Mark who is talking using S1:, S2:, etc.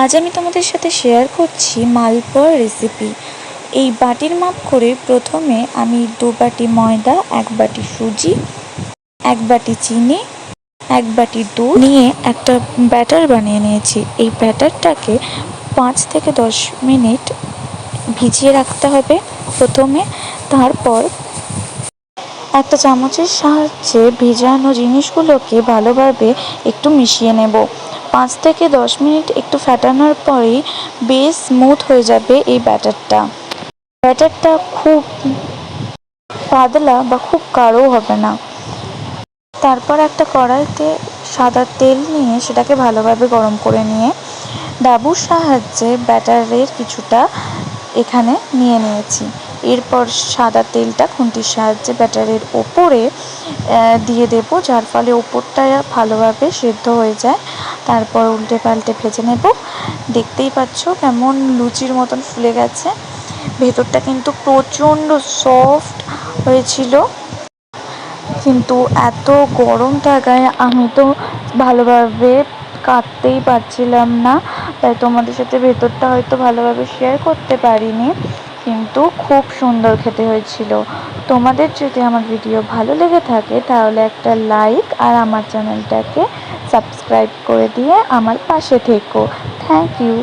S1: আজ আমি তোমাদের সাথে শেয়ার করছি মালপোয়ার রেসিপি। এই বাটির মাপ করে প্রথমে আমি 2 বাটি ময়দা, 1 বাটি সুজি, 1 বাটি চিনি, 1 বাটি দুধ নিয়ে একটা ব্যাটার বানিয়ে নিয়েছি। এই ব্যাটারটাকে 5 থেকে 10 মিনিট ভিজিয়ে রাখতে হবে প্রথমে। তারপর একটা চামচের সাহায্যে ভেজানো জিনিসগুলোকে ভালোভাবে একটু মিশিয়ে নেব। 5 থেকে 10 মিনিট একটু ফেটানোর পরেই বেশ স্মুথ হয়ে যাবে এই ব্যাটারটা। ব্যাটারটা খুব পাতলা বা খুব গাঢ়ও হবে না। তারপর একটা কড়াইতে সাদা তেল নিয়ে সেটাকে ভালোভাবে গরম করে নিয়ে ডাবুর সাহায্যে ব্যাটারের কিছুটা এখানে নিয়ে নিয়েছি। এরপর সাদা তেলটা খুন্তির সাহায্যে ব্যাটারের ওপরে দিয়ে দেব, যার ফলে ওপরটা ভালোভাবে সেদ্ধ হয়ে যায়। তারপর উল্টে পাল্টে ভেজে নেব। দেখতেই পাচ্ছ কেমন লুচির মতন ফুলে গেছে। ভেতরটা কিন্তু প্রচণ্ড সফট হয়েছিল, কিন্তু এত গরম থাকায় আমি তো ভালোভাবে কাটতেই পারছিলাম না, তাই তোমাদের সাথে ভেতরটা হয়তো ভালোভাবে শেয়ার করতে পারিনি, কিন্তু খুব সুন্দর খেতে হয়েছিল। তোমাদের যদি আমার ভিডিও ভালো লেগে থাকে তাহলে একটা লাইক আর আমার চ্যানেলটাকে সাবস্ক্রাইব করে দিয়ে আমার পাশে থেকো। Thank you.